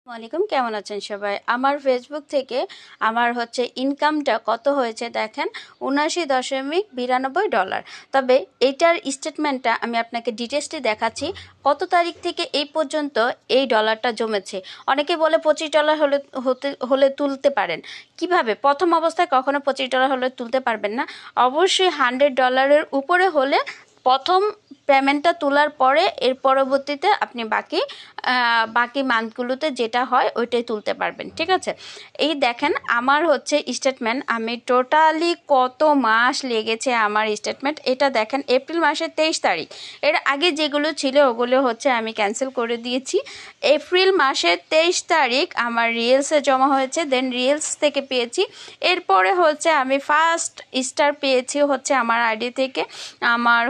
ওয়ালাইকুম, কেমন আছেন সবাই? আমার ফেসবুক থেকে আমার ইনকামটা কত হয়েছে দেখেন, $79.92। তবে এইটার স্টেটমেন্টটা আমি আপনাকে ডিটেলসটি দেখাচ্ছি। কত তারিখ থেকে এই পর্যন্ত এই ডলারটা জমেছে। অনেকে বলে $25 হলে তুলতে পারেন। কিভাবে? প্রথম অবস্থায় কখনো $25 হলে তুলতে পারবেন না। অবশ্যই $100 উপরে হলে প্রথম পেমেন্টটা তোলার পরে এর পরবর্তীতে আপনি বাকি মান্থগুলোতে যেটা হয় ওইটাই তুলতে পারবেন, ঠিক আছে? এই দেখেন আমার স্টেটমেন্ট, আমি টোটালি কত মাস লেগেছে আমার স্টেটমেন্ট। এটা দেখেন এপ্রিল মাসের 23 তারিখ। এর আগে যেগুলো ছিল ওগুলো আমি ক্যান্সেল করে দিয়েছি। এপ্রিল মাসের 23 তারিখ আমার রিলসে জমা হয়েছে, দেন রিলস থেকে পেয়েছি। এরপরে আমি ফার্স্ট স্টার পেয়েছি আমার আইডি থেকে। আমার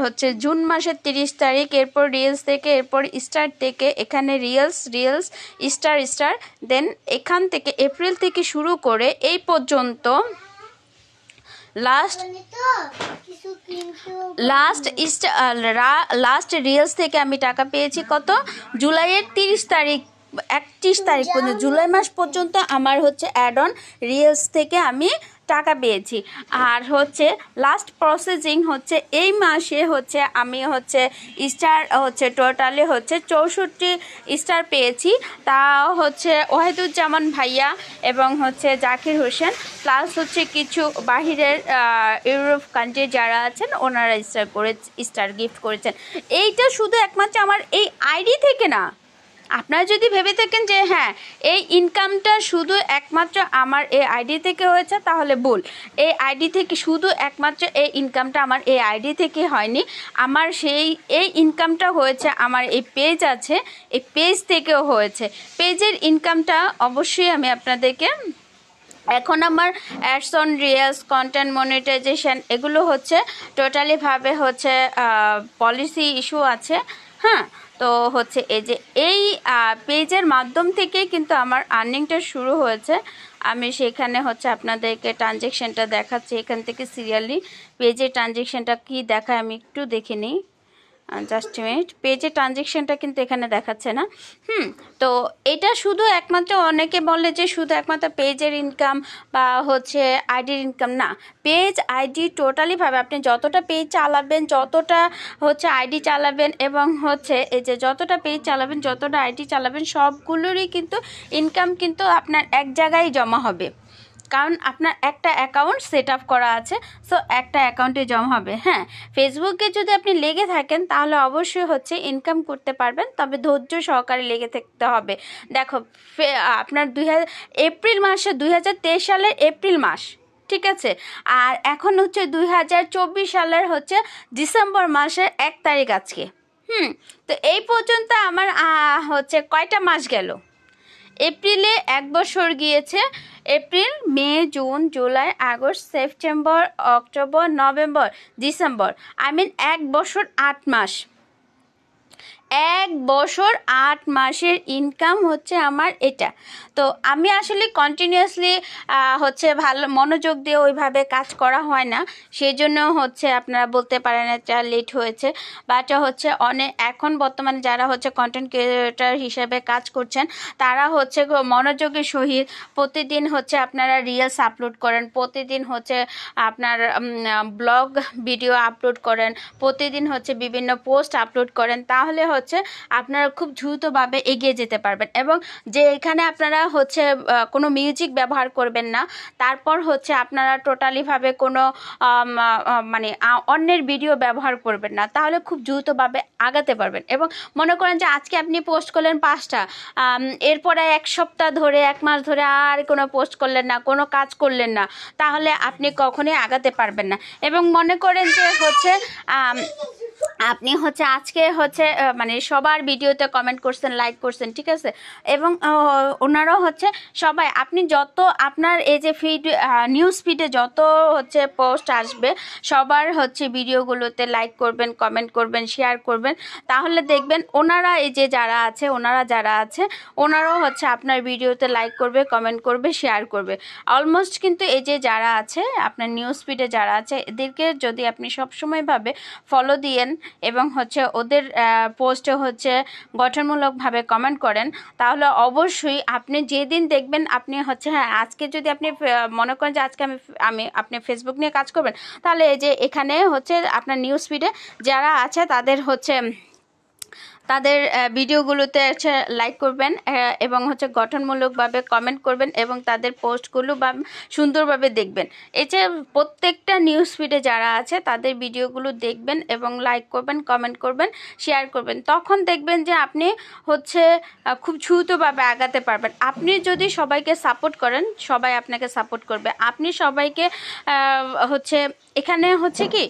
জুন মাসের 30 তারিখ, এরপর রিলস থেকে, এরপর স্টার থেকে, এখানে রিলস স্টার, দেন এখান থেকে এপ্রিল থেকে শুরু করে এই পর্যন্ত লাস্ট রিলস থেকে আমি টাকা পেয়েছি কত? জুলাইয়ের 31 তারিখ পর্যন্ত, জুলাই মাস পর্যন্ত আমার অ্যাড অন রিলস থেকে আমি টাকা পেয়েছি। আর লাস্ট প্রসেসিং এই মাসে আমি স্টার টোটালি 64 স্টার পেয়েছি। তা ওয়াহিদুজ্জামান ভাইয়া এবং জাকির হোসেন প্লাস কিছু বাহিরের ইউরোপ কান্ট্রি যারা আছেন ওনারা স্টার গিফট করেছেন। এইটা শুধু একমাত্র আমার এই আইডি থেকে না। আপনারা যদি ভেবে থাকেন যে হ্যাঁ এই ইনকামটা শুধু একমাত্র আমার এই আইডি থেকে হয়েছে, তাহলে ভুল। এই আইডি থেকে শুধু একমাত্র এই ইনকামটা আমার এই আইডি থেকে হয়নি। আমার এই ইনকামটা হয়েছে আমার এই পেজ আছে, এই পেজ থেকেও হয়েছে। পেজের ইনকামটা অবশ্যই আমি আপনাদেরকে, এখন আমার ads on reels, content monetisation এগুলো টোটালি ভাবে পলিসি ইস্যু আছে। হ্যাঁ, তো এই যে এই পেজের মাধ্যম থেকেই কিন্তু আমার আর্নিংটা শুরু হয়েছে। আমি সেখানে আপনাদেরকে ট্রানজ্যাকশনটা দেখাচ্ছি। এখান থেকে সিরিয়ালি পেজের ট্রানজ্যাকশনটা কি দেখায় আমি একটু দেখে নিই। জাস্ট মিনিট, পেজের ট্রানজ্যাকশনটা কিন্তু এখানে দেখাচ্ছে না। তো এটা শুধু একমাত্র, অনেকে বলে যে শুধু একমাত্র পেজের ইনকাম বা আইডির ইনকাম না। পেজ আইডি টোটালি ভাবে আপনি যতটা পেজ চালাবেন, যতটা আইডি চালাবেন এবং এই যে যতটা পেজ চালাবেন, যতটা আইডি চালাবেন, সবগুলোরই কিন্তু ইনকাম কিন্তু আপনার এক জায়গায় জমা হবে। কারণ আপনার একটা অ্যাকাউন্ট সেট আপ করা আছে, সো একটা অ্যাকাউন্টে জমা হবে। হ্যাঁ, ফেসবুকে যদি আপনি লেগে থাকেন তাহলে অবশ্যই ইনকাম করতে পারবেন, তবে ধৈর্য সহকারে লেগে থাকতে হবে। দেখো আপনার এপ্রিল মাসে 2023 সালের এপ্রিল মাস, ঠিক আছে? আর এখন 2024 সালের ডিসেম্বর মাসের 1 তারিখ আজকে। তো এই পর্যন্ত আমার কয়টা মাস গেল? এপ্রিলে 1 বছর গিয়েছে। April, May, June, July, August, September, October, November, December, 1 বছর 8 মাস। 1 বছর 8 মাসের ইনকাম আমার এটা। তো আমি আসলে কন্টিনিউয়াসলি ভালো মনোযোগ দিয়ে ওইভাবে কাজ করা হয় না, সেই জন্য আপনারা বলতে পারেন এটা লেট হয়েছে। বাট অনেক এখন বর্তমানে যারা কন্টেন্ট ক্রিয়েটর হিসেবে কাজ করছেন তারা মনোযোগের সহিত প্রতিদিন আপনারা রিলস আপলোড করেন, প্রতিদিন আপনার ব্লগ ভিডিও আপলোড করেন, প্রতিদিন বিভিন্ন পোস্ট আপলোড করেন, তাহলে আপনারা খুব দ্রুতভাবে এগিয়ে যেতে পারবেন। এবং যে এখানে আপনারা কোনো মিউজিক ব্যবহার করবেন না, তারপর আপনারা টোটালিভাবে কোনো মানে অন্যের ভিডিও ব্যবহার করবেন না, তাহলে খুব দ্রুতভাবে আগাতে পারবেন। এবং মনে করেন যে আজকে আপনি পোস্ট করলেন 5টা, এরপরে 1 সপ্তাহ ধরে 1 মাস ধরে আর কোনো পোস্ট করলেন না, কোনো কাজ করলেন না, তাহলে আপনি কখনোই আগাতে পারবেন না। এবং মনে করেন যে আপনি আজকে মানে সবার ভিডিওতে কমেন্ট করছেন, লাইক করছেন, ঠিক আছে? এবং ওনারাও সবাই, আপনি যত আপনার এই যে নিউজ ফিডে যত পোস্ট আসবে সবার ভিডিওগুলোতে লাইক করবেন, কমেন্ট করবেন, শেয়ার করবেন, তাহলে দেখবেন ওনারা এই যে যারা আছে ওনারাও আপনার ভিডিওতে লাইক করবে, কমেন্ট করবে, শেয়ার করবে। অলমোস্ট কিন্তু এই যে যারা আছে আপনার নিউজ ফিডে যারা আছে এদেরকে যদি আপনি সবসময় ভাবে ফলো দিয়েন এবং হচ্ছে ওদের পোস্টে হচ্ছে গঠনমূলকভাবে কমেন্ট করেন, তাহলে অবশ্যই আপনি যেদিন দেখবেন আপনি হচ্ছে হ্যাঁ আজকে যদি আপনি মনে করেন যে আজকে আমি আপনি ফেসবুক নিয়ে কাজ করবেন, তাহলে এই যে এখানে হচ্ছে আপনার নিউজ ফিডে যারা আছে তাদের ভিডিওগুলোতে হচ্ছে লাইক করবেন এবং হচ্ছে গঠনমূলকভাবে কমেন্ট করবেন এবং তাদের পোস্টগুলো বা সুন্দরভাবে দেখবেন। এই যে প্রত্যেকটা নিউজ ফিডে যারা আছে তাদের ভিডিওগুলো দেখবেন এবং লাইক করবেন, কমেন্ট করবেন, শেয়ার করবেন। তখন দেখবেন যে আপনি হচ্ছে খুব দ্রুতভাবে আগাতে পারবেন। আপনি যদি সবাইকে সাপোর্ট করেন, সবাই আপনাকে সাপোর্ট করবে। আপনি সবাইকে হচ্ছে এখানে হচ্ছে কি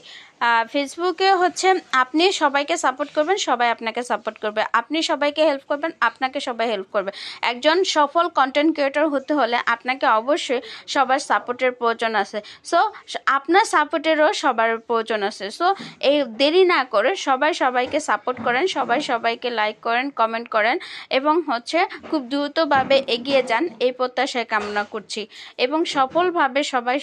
ফেসবুকে হচ্ছে আপনি সবাইকে সাপোর্ট করবেন, সবাই আপনাকে সাপোর্ট করবে। আপনি সবাইকে হেল্প করবেন, আপনাকে সবাই হেল্প করবে। একজন সফল কন্টেন্ট ক্রিয়েটর হতে হলে আপনাকে অবশ্যই সবার সাপোর্টের প্রয়োজন আছে। সো আপনার সাপোর্টেরও সবার প্রয়োজন আছে। সো এই দেরি না করে সবাই সবাইকে সাপোর্ট করেন, সবাই সবাইকে লাইক করেন, কমেন্ট করেন এবং হচ্ছে খুব দ্রুতভাবে এগিয়ে যান, এই প্রত্যাশায় কামনা করছি। এবং সফলভাবে সবাই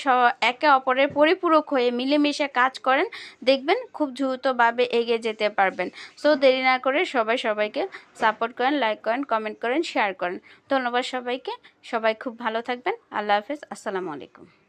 একে অপরের পরিপূরক হয়ে মিলেমিশে কাজ করেন, দেখবেন খুব দ্রুতভাবে এগিয়ে যেতে পারবেন। সো দেরি না করে সবাই সবাইকে সাপোর্ট করেন, লাইক করেন, কমেন্ট করেন, শেয়ার করেন। ধন্যবাদ সবাইকে। সবাই খুব ভালো থাকবেন। আল্লাহ হাফেজ। আসসালামু আলাইকুম।